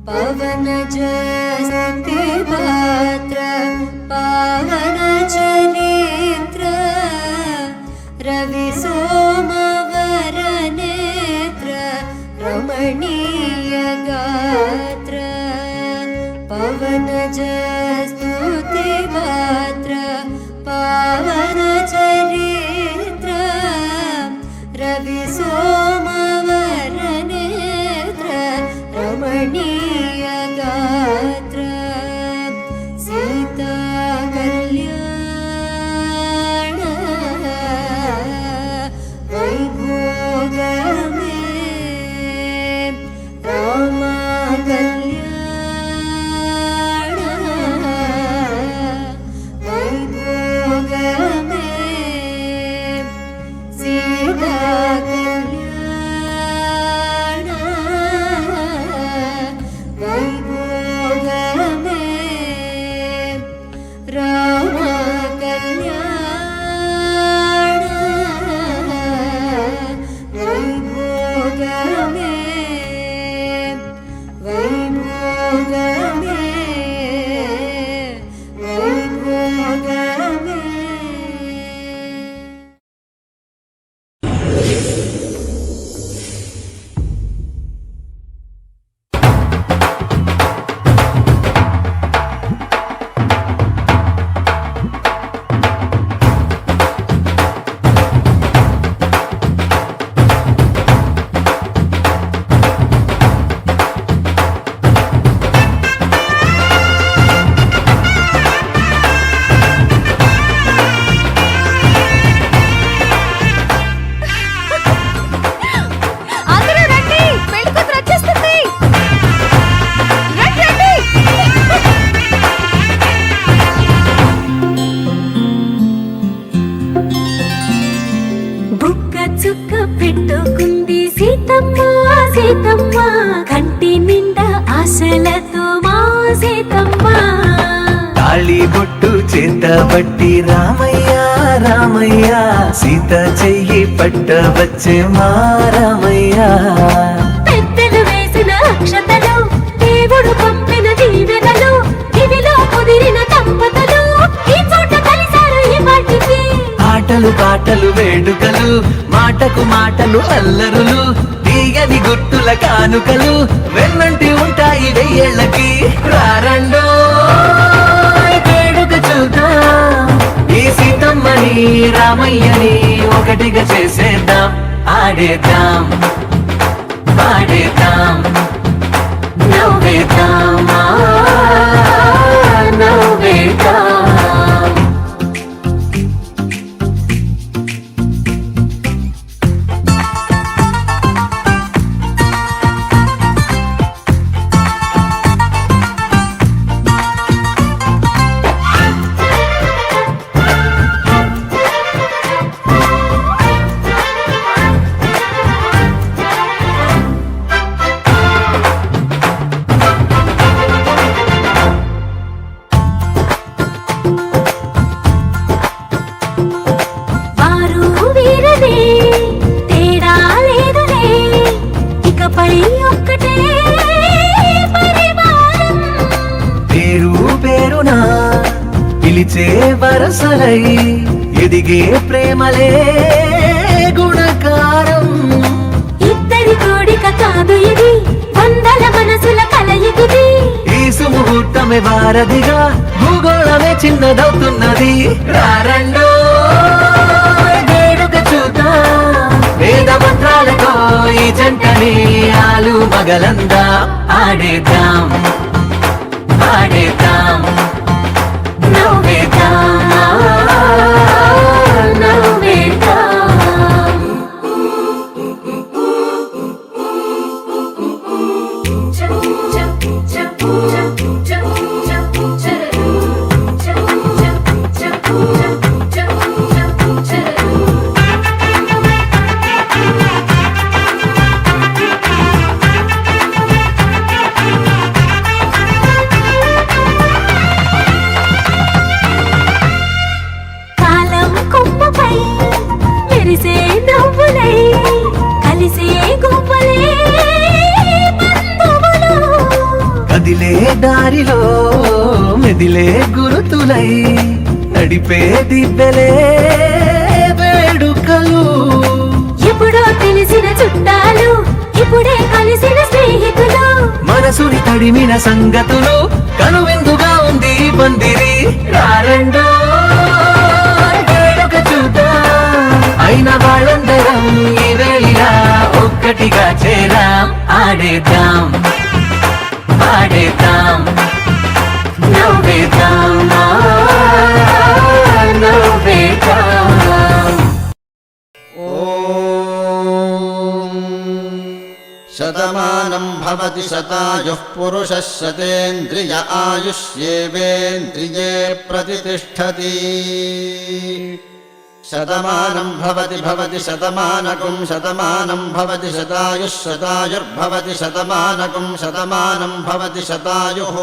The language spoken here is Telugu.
पवन जयति पात्र पावन चरित्र रवि सोमवर नेत्र रमणीय गात्र पवन जस्तुति पात्र पावन चरित्र रवि सोमवर नेत्र रमणीय गात्र सीता कल्याण वैभोगमे राम कल्याण वैभोगमे सीता कल्याण वैभोगमे राम कल्याण वैभोगमे वैभोगमे वैभोगमे। అందరూ రండి, పెళ్లి కూతురు వచ్చేస్తుంది. రండి, రండి. బుక్క చుక్క పెట్టుకుంది సీతమ్మ సీతమ్మ కంటి నిండా ఆశలతో మా సీతమ్మ తాళి బొట్టు చేతబట్టి రామయ్య రామయ్య సీత చెయ్యి పట్ట వచ్చే మా రామయ్య పెద్దలు వేసిన అక్షతలు దేవుడు పంపిన దీవెనలు ఇవిలో కుదిరిన దంపతులు ఈ చోట కలిశారు ఈ వాటికి ఆటలు పాటలు వేడుకలు మాటకు మాటలు అల్లరులు తీయని గుర్తుల కానుకలు వెన్నంటి ఉంటాయి వెయ్యేళ్ళకి రారండో వేడుక చూద్దాం ఈ సీతమ్మని రామయ్యని ఒకటిగా చేసేద్దాం ఆడేద్దాం పాడేద్దాం నవ్వేద్దాం నవ్వేద్దాం వారు వీరనే తేడా లేదులే ఇకపై ఒక్కటే పరివారం పేరు పేరునా పిలిచే వరసలై ఎదిగే ప్రేమలే గుణకారం ఇద్దరి కోడిక కాదు ఇది వందల మనసుల కలయికిది ఈ సుముహూర్తమే వారధిగా భూగోళమే చిన్నదవుతున్నది రారండో వేడుక చూద్దాం వేద మంత్రాలతో ఈ జంటని ఆలు మగలందా ఆడేద్దాం పాడేద్దాం నవ్వేద్దాం నవ్వేద్దాం మెదిలే గురుతులై నడిపే దివ్యలే వేడుకలు. ఎప్పుడో తెలిసిన చుట్టాలు ఇప్పుడే కలిసిన స్నేహితులు. మనసుని తడిమిన సంగతులు కనువిందుగా ఉంది ఈ పందిరి. రారండో వేడుక చూద్దాం, అయిన వాళ్ళందరం ఈ వేళ ఒక్కటిగా చేరాం. ఆడేద్దాం పాడేద్దాం నవ్వేద్దాం నవ్వేద్దాం. శతమానం భవతి శతాయుః పురుషः శతేంద్రియ ఆయుష్యేవేంద్రియే ప్రతిష్టతి. శతమానం భవతి భవతి శతమానకం శతమానం భవతి శతాయుః శతాయుర్భవతి శతమానకం శతమానం భవతి శతాయుః.